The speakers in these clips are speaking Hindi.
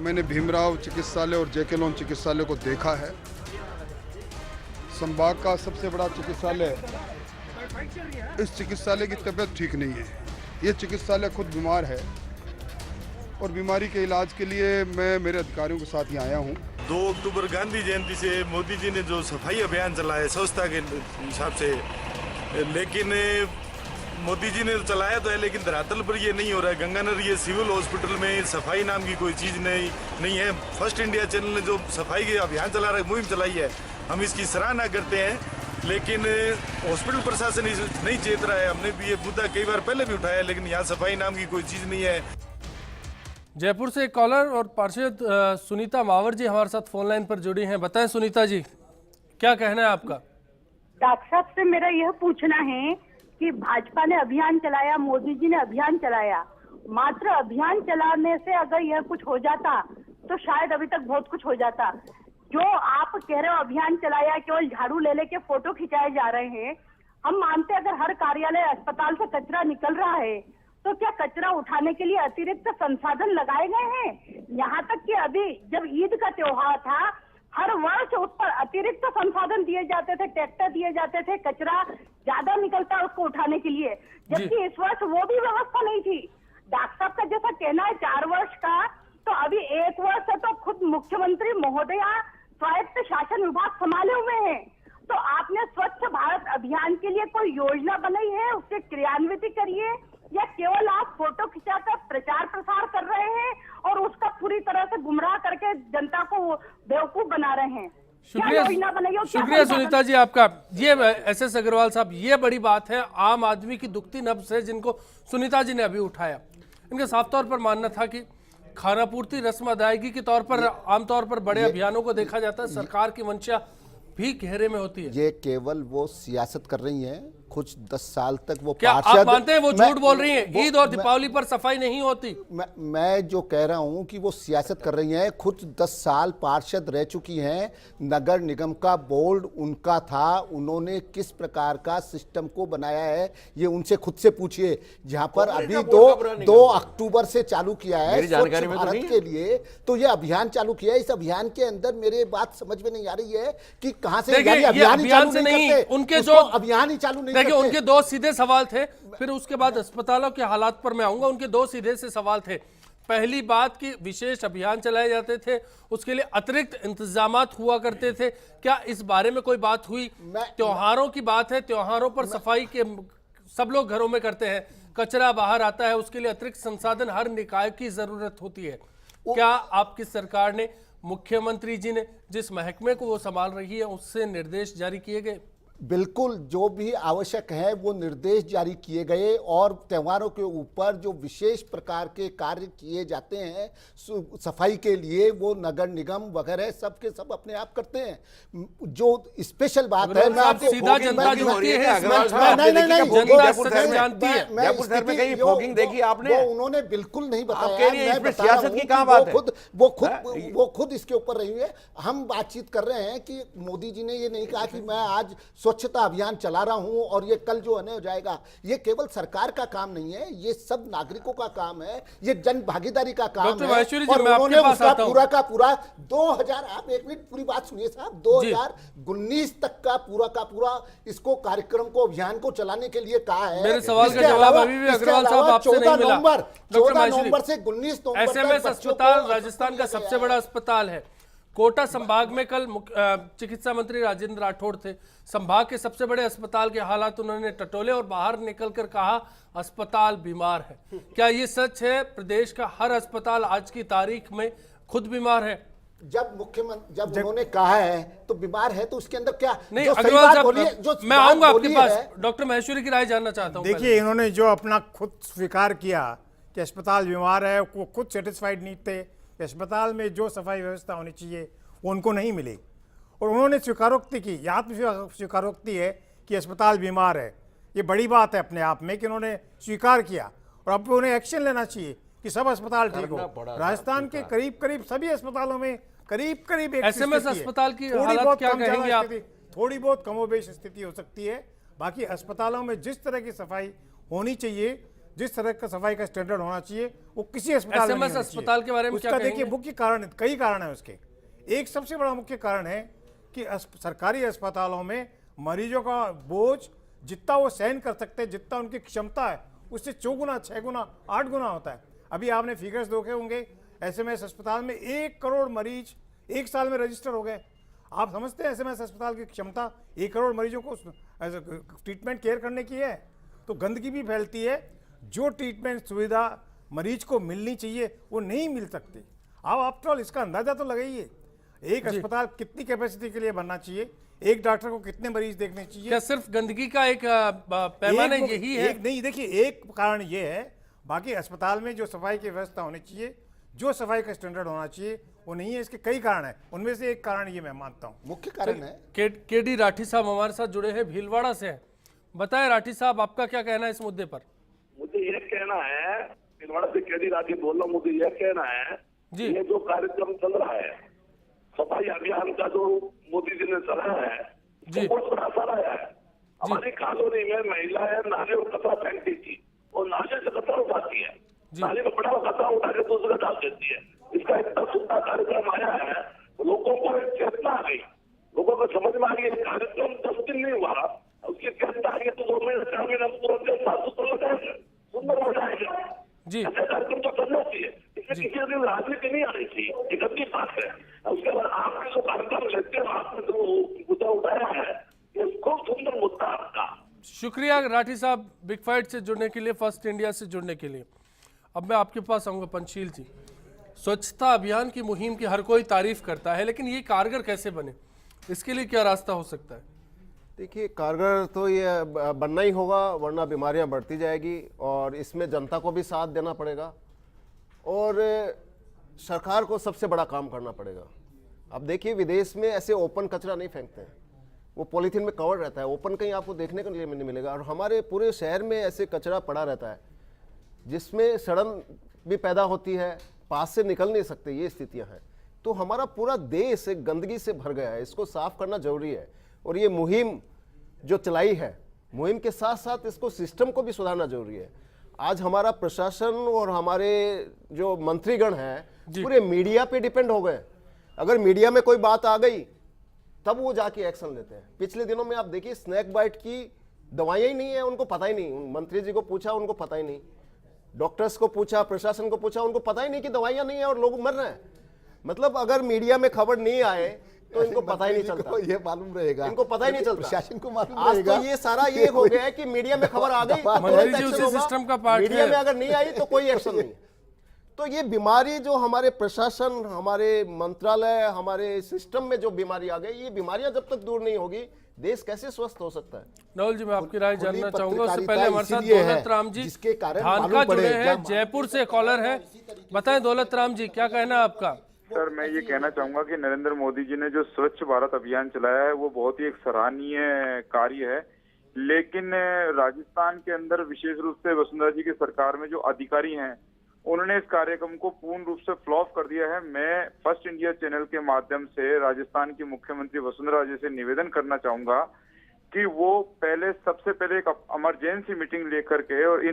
मैंने भीमराव चिकित्सालय और जेके लोन चिकित्सालय को देखा है। संभाग का सबसे बड़ा चिकित्सालय, इस चिकित्सालय की तबीयत ठीक नहीं है। ये चिकित्सालय खुद बीमार है और बीमारी के इलाज के लिए मैं मेरे अधिकारियों के साथ यहाँ आया हूँ। 2 अक्टूबर गांधी जयंती से मोदी जी ने जो सफाई अभियान चलाया स्वच्छता के हिसाब से, लेकिन मोदी जी ने चलाया तो है, लेकिन धरातल पर ये नहीं हो रहा है। गंगानगर ये सिविल हॉस्पिटल में सफाई नाम की कोई चीज़ नहीं है। फर्स्ट इंडिया चैनल ने जो सफाई के अभियान चला रहा है, मुहिम चलाई है, हम इसकी सराहना करते हैं, लेकिन हॉस्पिटल प्रशासन नहीं चेत रहा है। हमने भी ये मुद्दा कई बार पहले भी उठाया, लेकिन यहाँ सफाई नाम की कोई चीज़ नहीं है। जयपुर से एक कॉलर और पार्षद सुनीता मावर जी हमारे साथ फोन लाइन पर जुड़ी हैं। बताएं सुनीता जी, क्या कहना है आपका? डॉक्टर साहब से मेरा यह पूछना है कि भाजपा ने अभियान चलाया, मोदी जी ने अभियान चलाया, मात्र अभियान चलाने से अगर यह कुछ हो जाता तो शायद अभी तक बहुत कुछ हो जाता। जो आप कह रहे हो अभियान चलाया, केवल झाड़ू ले लेके फोटो खिंचाए जा रहे हैं। हम मानते हैं अगर हर कार्यालय अस्पताल से कचरा निकल रहा है तो क्या कचरा उठाने के लिए अतिरिक्त संसाधन लगाए गए हैं? यहाँ तक कि अभी जब ईद का त्योहार था, हर वर्ष उस पर अतिरिक्त संसाधन दिए जाते थे, ट्रैक्टर दिए जाते थे, कचरा ज्यादा निकलता है उसको उठाने के लिए, जबकि इस वर्ष वो भी व्यवस्था नहीं थी। डॉक्टर साहब का जैसा कहना है 4 वर्ष का, तो अभी 1 वर्ष है तो खुद मुख्यमंत्री महोदया स्वायत्त शासन विभाग संभाले हुए हैं। तो आपने स्वच्छ भारत अभियान के लिए कोई योजना बनाई है, उसके क्रियान्वित करिए, या केवल आप फोटो खिंचाकर प्रचार प्रसार कर रहे हैं और उसका पूरी तरह से गुमराह करके जनता को बेवकूफ बना रहे हैं? शुक्रिया सुनीता जी आपका। ये SS अग्रवाल साहब, ये बड़ी बात है, आम आदमी की दुखती नब्ज है जिनको सुनीता जी ने अभी उठाया। इनका साफ तौर पर मानना था कि खाना पूर्ति रस्म अदायगी के तौर पर आमतौर पर बड़े अभियानों को देखा जाता है, सरकार की मंशा भी घेरे में होती है। ये केवल वो सियासत कर रही हैं, कुछ 10 साल तक वो क्या आप मानते हैं वो झूठ बोल रही हैं? ईद और दीपावली पर सफाई नहीं होती। मैं जो कह रहा हूं कि वो सियासत कर रही हैं। खुद 10 साल पार्षद रह चुकी हैं, नगर निगम का बोर्ड उनका था, उन्होंने किस प्रकार का सिस्टम को बनाया है ये उनसे खुद से पूछिए। जहां पर अभी 2 अक्टूबर से चालू किया है स्वच्छ भारत के लिए, तो ये अभियान चालू किया है। इस अभियान के अंदर मेरे बात समझ में नहीं आ रही है कि कहां से अभियान से नहीं, उनके जो अभियान ही चालू नहीं। देखिए उनके 2 सीधे सवाल थे, फिर उसके बाद अस्पतालों के हालात पर मैं आऊंगा। उनके 2 सीधे से सवाल थे। पहली बात कि विशेष अभियान चलाए जाते थे, उसके लिए अतिरिक्त इंतजामात हुआ करते थे, क्या इस बारे में कोई बात हुई? त्योहारों की बात है, त्योहारों पर सफाई के सब लोग घरों में करते हैं, कचरा बाहर आता है, उसके लिए अतिरिक्त संसाधन हर निकाय की जरूरत होती है। क्या आपकी सरकार ने, मुख्यमंत्री जी ने जिस महकमे को वो संभाल रही है उससे निर्देश जारी किए गए? बिल्कुल, जो भी आवश्यक है वो निर्देश जारी किए गए, और त्योहारों के ऊपर जो विशेष प्रकार के कार्य किए जाते हैं सफाई के लिए, वो नगर निगम वगैरह सब के सब अपने आप करते हैं। जो स्पेशल बात है, मैं आपको सीधा जनता जुड़ती है, फॉगिंग देखी आपने? वो उन्होंने बिल्कुल नहीं बताया। सियासत की कहां बात है? वो खुद इसके ऊपर रही है। हम बातचीत कर रहे हैं कि मोदी जी ने ये नहीं कहा कि मैं आज स्वच्छता अभियान चला रहा हूं और ये कल जो है हो जाएगा। ये केवल सरकार का काम नहीं है, ये सब नागरिकों का काम है, ये जन भागीदारी का काम है। और उन्होंने उसका पूरा का पूरा 2000, आप एक मिनट पूरी बात सुनिए साहब, 2019 तक का पूरा इसको कार्यक्रम को, अभियान को चलाने के लिए कहा है। मेरे सवाल का जवाब अभी भी अग्रवाल साहब आपसे नहीं मिला। 14 नवंबर से 19 नवंबर SMS अस्पताल राजस्थान का सबसे बड़ा अस्पताल है। कोटा संभाग में कल चिकित्सा मंत्री राजेंद्र राठौड़ थे। संभाग के सबसे बड़े अस्पताल के हालात उन्होंने टटोले और बाहर निकलकर कहा अस्पताल बीमार है। क्या ये सच है प्रदेश का हर अस्पताल आज की तारीख में खुद बीमार है? जब उन्होंने कहा है तो बीमार है, तो उसके अंदर क्या नहीं? अग्रवाल साहब, मैं आऊंगा आपके पास, डॉक्टर महेश्वरी की राय जानना चाहता हूं। देखिए, इन्होंने जो अपना खुद स्वीकार किया कि अस्पताल बीमार है, वो खुद सेटिस्फाइड नहीं थे। अस्पताल में जो सफाई व्यवस्था होनी चाहिए वो उनको नहीं मिली, और उन्होंने स्वीकारोक्ति की, आत्म स्वीकारोक्ति है कि अस्पताल बीमार है। ये बड़ी बात है अपने आप में कि उन्होंने स्वीकार किया, और अब उन्हें एक्शन लेना चाहिए कि सब अस्पताल ठीक हो। राजस्थान के करीब सभी अस्पतालों में करीब SMS अस्पताल की हालत क्या कहेंगे आप? थोड़ी बहुत कमोबेश स्थिति हो सकती है। बाकी अस्पतालों में जिस तरह की सफाई होनी चाहिए, जिस तरह का सफाई का स्टैंडर्ड होना चाहिए वो किसी अस्पताल में नहीं SMS होना अस्पताल चाहिए। के बारे में क्या उसका देखिए कहेंगे? मुख्य कारण, कई कारण है उसके। एक सबसे बड़ा मुख्य कारण है कि सरकारी अस्पतालों में मरीजों का बोझ जितना वो सहन कर सकते हैं, जितना उनकी क्षमता है, उससे 4 गुना, 6 गुना, 8 गुना होता है। अभी आपने फिगर्स देखे होंगे, SMS अस्पताल में 1 करोड़ मरीज 1 साल में रजिस्टर हो गए। आप समझते हैं SMS अस्पताल की क्षमता 1 करोड़ मरीजों को ट्रीटमेंट केयर करने की है? तो गंदगी भी फैलती है। जो ट्रीटमेंट सुविधा मरीज को मिलनी चाहिए वो नहीं मिल सकती। आप आफ्टर ऑल इसका अंदाजा तो लगाइए, एक अस्पताल कितनी कैपेसिटी के लिए बनना चाहिए, एक डॉक्टर को कितने मरीज देखने चाहिए। क्या सिर्फ गंदगी का एक पैमाना यही है? एक नहीं, देखिए एक कारण ये है, बाकी अस्पताल में जो सफाई की व्यवस्था होनी चाहिए, जो सफाई का स्टैंडर्ड होना चाहिए वो नहीं है। इसके कई कारण है, उनमें से एक कारण ये मैं मानता हूँ। मुख्य कारण है केडी राठी साहब हमारे साथ जुड़े हैं, भीलवाड़ा से हैं। बताएं राठी साहब, आपका क्या कहना है इस मुद्दे पर? मुझे ये कहना है, भीलवाड़ा से केडी राठी बोल रहा हूँ, मुझे ये कहना है जी। ये जो कार्यक्रम चल रहा है सफाई अभियान का, जो मोदी जी ने चलाया है, जी। बहुत बड़ा सराहा है। हमारी कॉलोनी में महिलाएं नाले और कचरा फेंकती थी और नाले से कचरा उठाती है, नाले में पड़ा कचरा उठा के दूसरे डाल देती है। इसका इतना सुंदर कार्यक्रम आया है, लोगों को एक चेतना आ गई, लोगों को समझ में आ गई। कार्यक्रम 10 दिन नहीं हुआ, उसकी चेतना आ गई तो 2 महीने 4 महीने तुरंत साफ सुथरा हो जाएगा, सुंदर हो जाएगा जी। ऐसे कार्यक्रम तो करना चाहिए। इसमें किसी दिन राजनीति नहीं आनी चाहिए, एक अच्छी बात है। उसके बाद आपने जो कार्यक्रम लेते हो, आपने जो मुद्दा उठाया है, ये खूब सुंदर मुद्दा आपका। शुक्रिया राठी साहब, बिग फाइट से जुड़ने के लिए, फर्स्ट इंडिया से जुड़ने के लिए। अब मैं आपके पास आऊँगा पंचशील जी। स्वच्छता अभियान की मुहिम की हर कोई तारीफ करता है, लेकिन ये कारगर कैसे बने, इसके लिए क्या रास्ता हो सकता है? देखिए, कारगर तो ये बनना ही होगा, वरना बीमारियां बढ़ती जाएगी और इसमें जनता को भी साथ देना पड़ेगा और सरकार को सबसे बड़ा काम करना पड़ेगा। अब देखिए, विदेश में ऐसे ओपन कचरा नहीं फेंकते हैं, वो पॉलीथीन में कवर रहता है, ओपन कहीं आपको देखने को नहीं मिलेगा। और हमारे पूरे शहर में ऐसे कचरा पड़ा रहता है जिसमें सड़न भी पैदा होती है, पास से निकल नहीं सकते, ये स्थितियां हैं। तो हमारा पूरा देश एक गंदगी से भर गया है, इसको साफ करना जरूरी है। और ये मुहिम जो चलाई है, मुहिम के साथ साथ इसको सिस्टम को भी सुधारना जरूरी है। आज हमारा प्रशासन और हमारे जो मंत्रीगण हैं पूरे मीडिया पे डिपेंड हो गए। अगर मीडिया में कोई बात आ गई तब वो जाके एक्शन लेते हैं। पिछले दिनों में आप देखिए, स्नैक बाइट की दवाइयां ही नहीं है, उनको पता ही नहीं। मंत्री जी को पूछा, उनको पता ही नहीं। डॉक्टर्स को पूछा, प्रशासन को पूछा, उनको पता ही नहीं कि दवाइयां नहीं है और लोग मर रहे हैं। मतलब अगर मीडिया में खबर नहीं आए तो इनको पता ही नहीं चलता, ये मालूम रहेगा, इनको पता ही नहीं चलता, प्रशासन को मालूम आज रहेगा। तो ये सारा ये हो गया है कि मीडिया में खबर आ गई तो मंत्री तुरंत जी एक्शन उसी होगा। सिस्टम का पार्ट मीडिया है। में अगर नहीं आई तो कोई एक्शन नहीं। तो ये बीमारी जो हमारे प्रशासन, हमारे मंत्रालय, हमारे सिस्टम में जो बीमारी आ गई, ये बीमारियां जब तक दूर नहीं होगी, देश कैसे स्वस्थ हो सकता है? नवल जी, मैं आपकी राय खुली जानना चाहूंगा। उससे पत्रकारिता पहले हमारे साथ इसीलिए है, दौलत राम जी जिसके कारण धानका मालूम पड़े जुड़े हैं, क्या- जयपुर से कॉलर है। बताएं दौलत राम जी, क्या कहना है आपका? सर, मैं ये कहना चाहूंगा कि नरेंद्र मोदी जी ने जो स्वच्छ भारत अभियान चलाया है वो बहुत ही एक सराहनीय कार्य है। लेकिन राजस्थान के अंदर विशेष रूप से वसुंधरा जी की सरकार में जो अधिकारी हैं उन्होंने इस कार्यक्रम को पूर्ण रूप से फ्लॉप कर दिया है। मैं फर्स्ट इंडिया चैनल के माध्यम से राजस्थान की मुख्यमंत्री वसुंधरा जी से निवेदन करना चाहूंगा कि वो सबसे पहले एक इमरजेंसी मीटिंग लेकर के और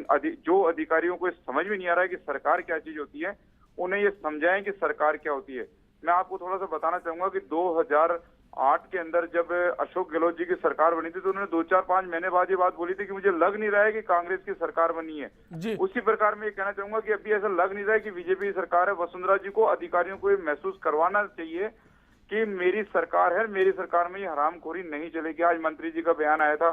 जो अधिकारियों को समझ में नहीं आ रहा है कि सरकार क्या चीज होती है, उन्हें ये समझाएं कि सरकार क्या होती है। मैं आपको थोड़ा सा बताना चाहूंगा कि 2008 के अंदर जब अशोक गहलोत जी की सरकार बनी थी तो उन्होंने 2-4-5 महीने बाद ये बात बोली थी कि मुझे लग नहीं रहा है कि कांग्रेस की सरकार बनी है जी। उसी प्रकार मैं ये कहना चाहूंगा कि अभी ऐसा लग नहीं रहा है कि बीजेपी सरकार है। वसुंधरा जी को, अधिकारियों को ये महसूस करवाना चाहिए कि मेरी सरकार है, मेरी सरकार में ये हरामखोरी नहीं चलेगी। आज मंत्री जी का बयान आया था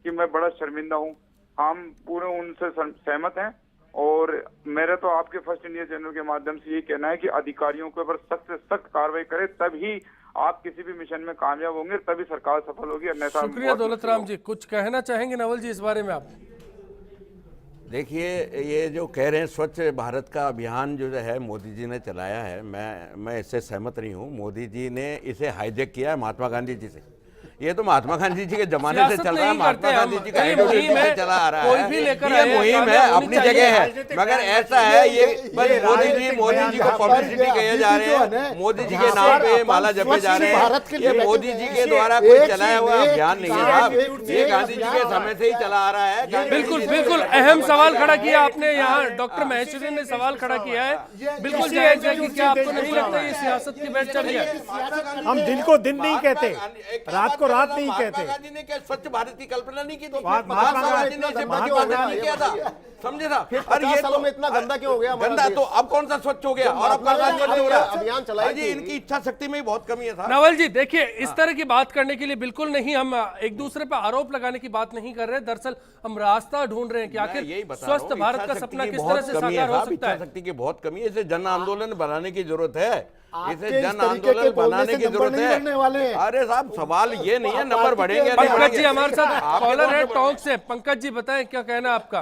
कि मैं बड़ा शर्मिंदा हूँ, हम पूरे उनसे सहमत हैं और मेरा तो आपके फर्स्ट इंडिया चैनल के माध्यम से ये कहना है कि अधिकारियों के ऊपर सख्त से सख्त कार्रवाई करें, तभी आप किसी भी मिशन में कामयाब होंगे, तभी सरकार सफल होगी। अन्यथा शुक्रिया दौलत राम जी। कुछ कहना चाहेंगे नवल जी इस बारे में आप? देखिए, ये जो कह रहे हैं स्वच्छ भारत का अभियान जो है मोदी जी ने चलाया है, मैं इससे सहमत नहीं हूँ। मोदी जी ने इसे हाईजैक किया है महात्मा गांधी जी से। ये तो महात्मा गांधी जी के जमाने से सियासत चल रहा है। नहीं महात्मा करते गांधी हम। जी का ये आइडियोलॉजी मुहिम है, से चला आ रहा कोई है। भी लेकर ये आए, मुहिम है, कामयाब होनी अपनी चाहिए। जगह है, मगर ऐसा है ये बस मोदी जी को पब्लिसिटी किए जा रहे हैं, मोदी जी के नाम पे माला जपे जा रहे हैं। ये मोदी जी के द्वारा कोई चलाया हुआ अभियान नहीं है साहब, ये गांधी जी के समय से ही चला आ रहा है। बिल्कुल बिल्कुल अहम सवाल खड़ा किया आपने यहाँ, डॉक्टर महेश्वरी ने सवाल खड़ा किया है, बिल्कुल जायज है कि क्या आपको नहीं लगता ये सियासत की बैठ चल है? हम दिन को दिन नहीं कहते, रात को रात नहीं कहते। महात्मा गांधी ने क्या स्वच्छ भारत की कल्पना नहीं की थी? महात्मा गांधी ने इसे प्रतिपादन नहीं किया था, समझे था? फिर और 50 सालों में इतना गंदा क्यों हो गया हमारा गंदा? देश? तो अब कौन सा स्वच्छ हो गया? और अब कौन सा स्वच्छ हो रहा है? अभियान चलाई जी थी। इनकी इच्छा शक्ति में ही बहुत कमी है साहब। नवल जी देखिए, इस तरह की बात करने के लिए बिल्कुल नहीं, हम एक दूसरे पर आरोप लगाने की बात नहीं कर रहे। दरअसल हम रास्ता ढूंढ रहे हैं कि आखिर यही बता रहा स्वस्थ हूं, भारत इच्छा का शक्ति सपना की किस बहुत तरह से कमी है साकार हो साहब, सकता इच्छा है? शक्ति की बहुत कमी है। इसे जन आंदोलन बनाने की जरूरत है, आपके इसे इस जन तरीके के आंदोलन बोलने बनाने से की नंबर जरूरत नहीं बढ़ने वाले है। हैं। अरे साहब सवाल ये नहीं है नंबर बढ़ेंगे या नहीं पंकज बढ़ेंगे। जी हमारे साथ आपके कॉलर है कौन से टोंक से। पंकज जी बताएं क्या कहना है आपका?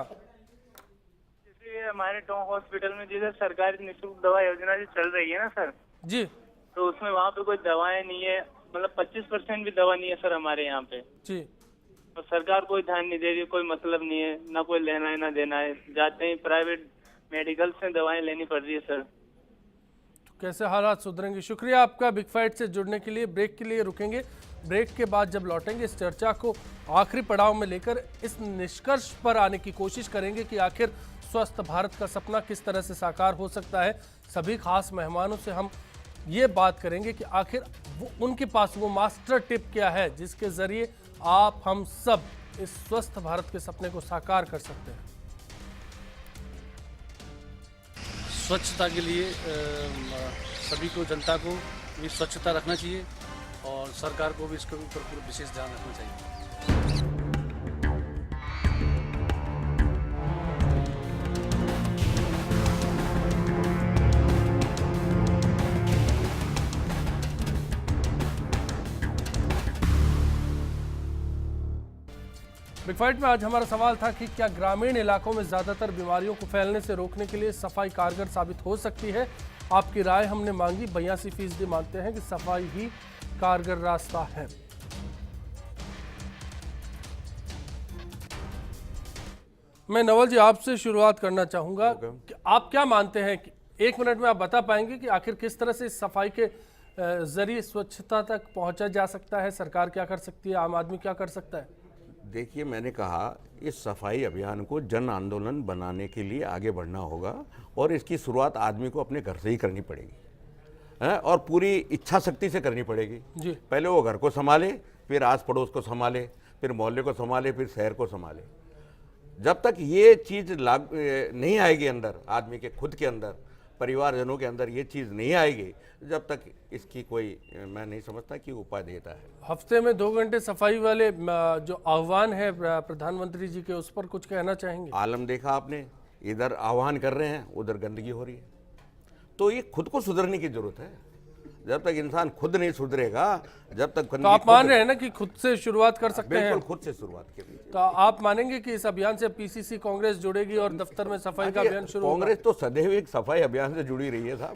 जैसे हमारे टोंक हॉस्पिटल में जिधर सरकारी निःशुल्क दवा योजना जो चल रही है ना सर, जी तो उसमें वहाँ पे कोई दवाएं नहीं है, मतलब 25% भी दवा नहीं है सर हमारे यहाँ पे। जी तो सरकार कोई ध्यान नहीं दे रही, कोई मतलब नहीं है, ना कोई लेना है ना देना है। जाते ही प्राइवेट मेडिकल से दवाएं लेनी पड़ रही है सर। कैसे हालात सुधरेंगे? शुक्रिया आपका बिग फाइट से जुड़ने के लिए। ब्रेक के लिए रुकेंगे, ब्रेक के बाद जब लौटेंगे इस चर्चा को आखिरी पड़ाव में लेकर इस निष्कर्ष पर आने की कोशिश करेंगे कि आखिर स्वस्थ भारत का सपना किस तरह से साकार हो सकता है। सभी खास मेहमानों से हम ये बात करेंगे कि आखिर वो उनके पास वो मास्टर टिप क्या है जिसके जरिए आप हम सब इस स्वस्थ भारत के सपने को साकार कर सकते हैं। स्वच्छता के लिए सभी को, जनता को भी स्वच्छता रखना चाहिए और सरकार को भी इसके ऊपर विशेष ध्यान रखना चाहिए। बिग फाइट में आज हमारा सवाल था कि क्या ग्रामीण इलाकों में ज़्यादातर बीमारियों को फैलने से रोकने के लिए सफाई कारगर साबित हो सकती है? आपकी राय हमने मांगी। 82% मानते हैं कि सफाई ही कारगर रास्ता है। मैं नवल जी आपसे शुरुआत करना चाहूंगा कि आप क्या मानते हैं कि 1 मिनट में आप बता पाएंगे कि आखिर किस तरह से इस सफाई के जरिए स्वच्छता तक पहुंचा जा सकता है? सरकार क्या कर सकती है, आम आदमी क्या कर सकता है? देखिए मैंने कहा इस सफाई अभियान को जन आंदोलन बनाने के लिए आगे बढ़ना होगा और इसकी शुरुआत आदमी को अपने घर से ही करनी पड़ेगी है और पूरी इच्छा शक्ति से करनी पड़ेगी जी। पहले वो घर को संभाले, फिर आस पड़ोस को संभाले, फिर मोहल्ले को संभाले, फिर शहर को संभाले। जब तक ये चीज़ नहीं आएगी अंदर, आदमी के खुद के अंदर, परिवारजनों के अंदर ये चीज़ नहीं आएगी, जब तक इसकी कोई मैं नहीं समझता कि उपाय देता है। हफ्ते में 2 घंटे सफाई वाले जो आह्वान है प्रधानमंत्री जी के, उस पर कुछ कहना चाहेंगे? आलम देखा आपने, इधर आह्वान कर रहे हैं, उधर गंदगी हो रही है। तो ये खुद को सुधरने की जरूरत है। जब तक इंसान खुद नहीं सुधरेगा, जब तक तो आप मान रहे हैं ना कि खुद से शुरुआत कर सकते हैं? बिल्कुल खुद से शुरुआत करिए। तो आप मानेंगे कि इस अभियान से पीसीसी कांग्रेस जुड़ेगी और दफ्तर में सफाई का अभियान शुरू होगा? कांग्रेस तो सदैव एक सफाई अभियान से जुड़ी रही है साहब।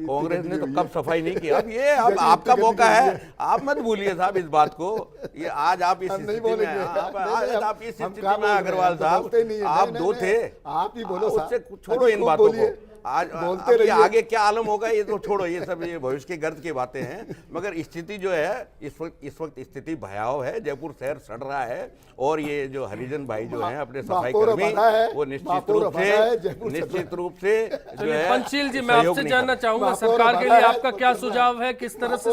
कांग्रेस ने तो कब सफाई नहीं की। अब ये अब आपका मौका है, आप मत भूलिए साहब इस बात को। ये आज आप इस स्थिति में, आप इस स्थिति में अग्रवाल साहब, आप 2 थे, आप ही बोलो, उससे छोड़ो इन बातों को। आज बोलते रहिए। आगे क्या आलम होगा ये तो छोड़ो, ये सब ये भविष्य के गर्द की बातें हैं। मगर स्थिति जो है इस वक्त स्थिति भयावह है। जयपुर शहर सड़ रहा है और ये जो हरिजन भाई जो हैं अपने सफाई कर्मी, वो निश्चित रूप से जो है। पंचशील जी, मैं आपसे जानना चाहूंगा सरकार के लिए आपका क्या सुझाव है? किस तरह से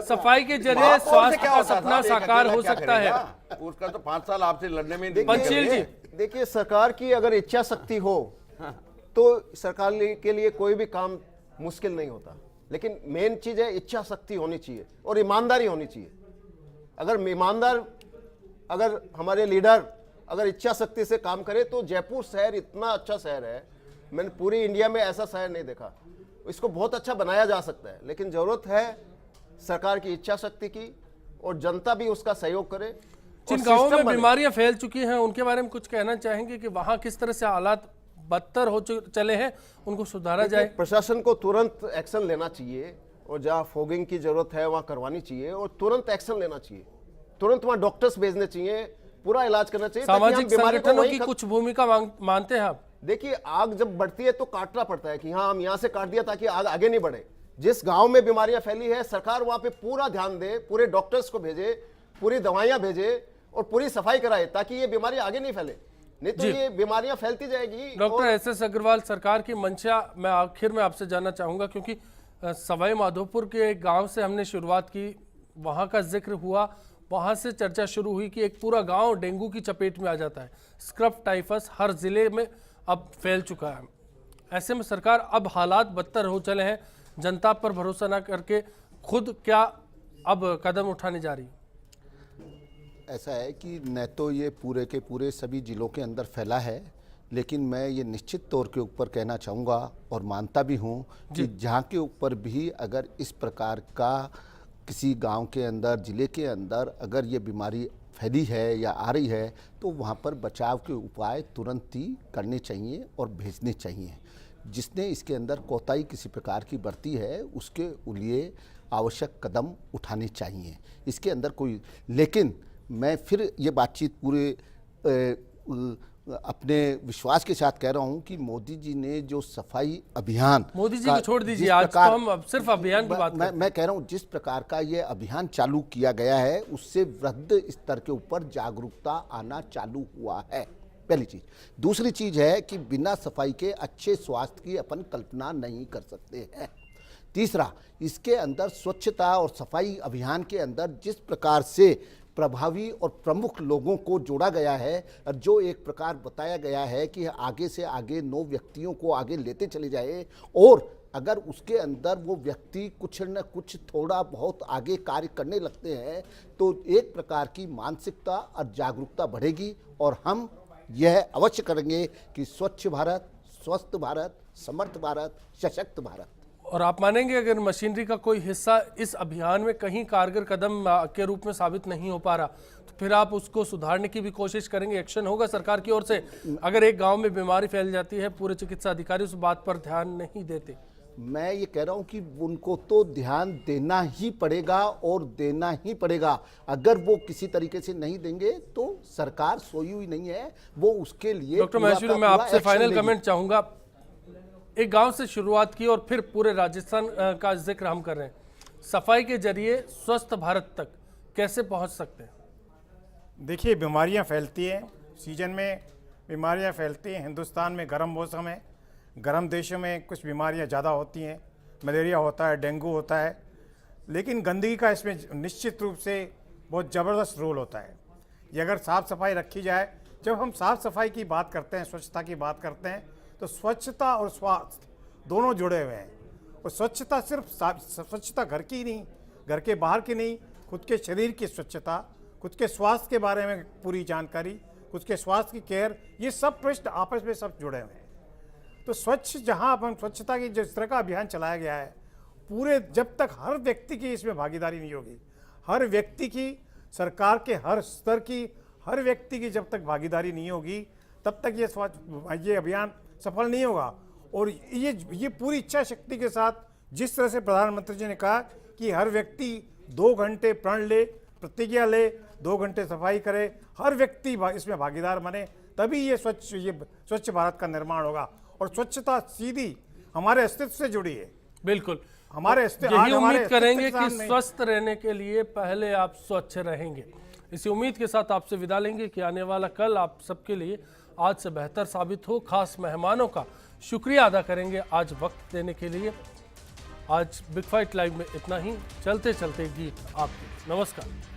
सफाई के जरिए स्वास्थ्य का सपना साकार हो सकता है? उसका तो 5 साल आपसे लड़ने में। पंचशील जी देखिए, सरकार की अगर इच्छा शक्ति हो तो सरकार के लिए कोई भी काम मुश्किल नहीं होता, लेकिन मेन चीज है इच्छा शक्ति होनी चाहिए और ईमानदारी होनी चाहिए। अगर हमारे लीडर अगर इच्छा शक्ति से काम करे तो जयपुर शहर इतना अच्छा शहर है, मैंने पूरी इंडिया में ऐसा शहर नहीं देखा। इसको बहुत अच्छा बनाया जा सकता है, लेकिन जरूरत है सरकार की इच्छा शक्ति की और जनता भी उसका सहयोग करे। जिन गांवों में बीमारियां फैल चुकी हैं उनके बारे में कुछ कहना चाहेंगे कि वहां किस तरह से हालात बदतर हो चले हैं, उनको सुधारा जाए? प्रशासन को तुरंत एक्शन लेना चाहिए और जहाँ फॉगिंग की जरूरत है वहाँ करवानी चाहिए और तुरंत एक्शन लेना चाहिए। तुरंत वहां डॉक्टर्स भेजने चाहिए, पूरा इलाज करना चाहिए ताकि हम सामाजिक बीमारी को संगठनों वहीं की कुछ भूमिका मानते हैं आप? देखिए, आग जब बढ़ती है तो काटना पड़ता है कि हाँ हम यहां से काट दिया ताकि आग आगे नहीं बढ़े। जिस गांव में बीमारियां फैली है, सरकार वहां पे पूरा ध्यान दे, पूरे डॉक्टर्स को भेजे, पूरी दवाइयां भेजे और पूरी सफाई कराए ताकि ये बीमारी आगे नहीं फैले, नहीं तो ये बीमारियां फैलती जाएगी। Doctor SS. अग्रवाल, सरकार की मंशा मैं आखिर में आपसे जानना चाहूंगा, क्योंकि सवाई माधोपुर के एक गांव से हमने शुरुआत की, वहां का जिक्र हुआ, वहां से चर्चा शुरू हुई कि एक पूरा गांव डेंगू की चपेट में आ जाता है। स्क्रब टाइफस हर जिले में अब फैल चुका है। ऐसे में सरकार अब हालात बदतर हो चले हैं, जनता पर भरोसा ना करके खुद क्या अब कदम उठाने जा रही? ऐसा है कि न तो ये पूरे के पूरे सभी जिलों के अंदर फैला है, लेकिन मैं ये निश्चित तौर के ऊपर कहना चाहूँगा और मानता भी हूँ कि जहाँ के ऊपर भी अगर इस प्रकार का किसी गांव के अंदर, जिले के अंदर अगर ये बीमारी फैली है या आ रही है, तो वहाँ पर बचाव के उपाय तुरंत ही करने चाहिए और भेजने चाहिए। जिसने इसके अंदर कोताही किसी प्रकार की बरती है उसके लिए आवश्यक कदम उठाने चाहिए। इसके अंदर कोई, लेकिन मैं फिर ये बातचीत पूरे अपने विश्वास के साथ कह रहा हूं कि मोदी जी ने जो सफाई अभियान, मोदी जी को छोड़ दीजिए, आज तो हम अब सिर्फ अभियान की बात कर रहे हैं। मैं कह रहा हूं जिस प्रकार का ये अभियान चालू किया गया है उससे वृहद स्तर के ऊपर जागरूकता आना चालू हुआ है, पहली चीज। दूसरी चीज है कि बिना सफाई के अच्छे स्वास्थ्य की अपन कल्पना नहीं कर सकते हैं। तीसरा, इसके अंदर स्वच्छता और सफाई अभियान के अंदर जिस प्रकार से प्रभावी और प्रमुख लोगों को जोड़ा गया है और जो एक प्रकार बताया गया है कि आगे से आगे 9 व्यक्तियों को आगे लेते चले जाए, और अगर उसके अंदर वो व्यक्ति कुछ न कुछ थोड़ा बहुत आगे कार्य करने लगते हैं तो एक प्रकार की मानसिकता और जागरूकता बढ़ेगी और हम यह अवश्य करेंगे कि स्वच्छ भारत, स्वस्थ भारत, समर्थ भारत, सशक्त भारत। और आप मानेंगे अगर मशीनरी का कोई हिस्सा इस अभियान में कहीं कारगर कदम के रूप में साबित नहीं हो पा रहा, तो फिर आप उसको सुधारने की भी कोशिश करेंगे? एक्शन होगा सरकार की ओर से? अगर एक गांव में बीमारी फैल जाती है, पूरे चिकित्सा अधिकारी उस बात पर ध्यान नहीं देते? मैं ये कह रहा हूं कि उनको तो ध्यान देना ही पड़ेगा और देना ही पड़ेगा। अगर वो किसी तरीके से नहीं देंगे तो सरकार सोई हुई नहीं है, वो उसके लिए। डॉक्टर महेश्वरी, मैं आपसे फाइनल कमेंट चाहूंगा। एक गांव से शुरुआत की और फिर पूरे राजस्थान का जिक्र हम कर रहे हैं, सफाई के जरिए स्वस्थ भारत तक कैसे पहुंच सकते हैं? देखिए, बीमारियां फैलती हैं, सीजन में बीमारियां फैलती हैं। हिंदुस्तान में गर्म मौसम है, गर्म देशों में कुछ बीमारियां ज़्यादा होती हैं, मलेरिया होता है, डेंगू होता है, लेकिन गंदगी का इसमें निश्चित रूप से बहुत ज़बरदस्त रोल होता है। ये अगर साफ़ सफाई रखी जाए, जब हम साफ़ सफाई की बात करते हैं, स्वच्छता की बात करते हैं, तो स्वच्छता और स्वास्थ्य दोनों जुड़े हुए हैं। और स्वच्छता सिर्फ स्वच्छता घर की नहीं, घर के बाहर की नहीं, खुद के शरीर की स्वच्छता, खुद के स्वास्थ्य के बारे में पूरी जानकारी, खुद के स्वास्थ्य की केयर, ये सब पृष्ठ आपस में सब जुड़े हुए हैं। तो स्वच्छ, जहाँ अपन स्वच्छता की जिस तरह का अभियान चलाया गया है, पूरे जब तक हर व्यक्ति की इसमें भागीदारी नहीं होगी, हर व्यक्ति की, सरकार के हर स्तर की, हर व्यक्ति की जब तक भागीदारी नहीं होगी, तब तक ये अभियान सफल नहीं होगा। और ये पूरी इच्छा शक्ति के साथ, जिस तरह से प्रधानमंत्री जी ने कहा कि हर व्यक्ति 2 घंटे प्रण ले, प्रतिज्ञा ले, 2 घंटे सफाई करे, हर व्यक्ति इसमें भागीदार बने, तभी ये स्वच्छ भारत का निर्माण होगा। और स्वच्छता सीधी हमारे अस्तित्व से जुड़ी है। बिल्कुल, हमारे यही उम्मीद करेंगे कि स्वस्थ रहने के लिए पहले आप स्वच्छ रहेंगे। इसी उम्मीद के साथ आपसे विदा लेंगे कि आने वाला कल आप सबके लिए आज से बेहतर साबित हो। खास मेहमानों का शुक्रिया अदा करेंगे आज वक्त देने के लिए। आज बिग फाइट लाइव में इतना ही। चलते चलते गीत आपके। नमस्कार।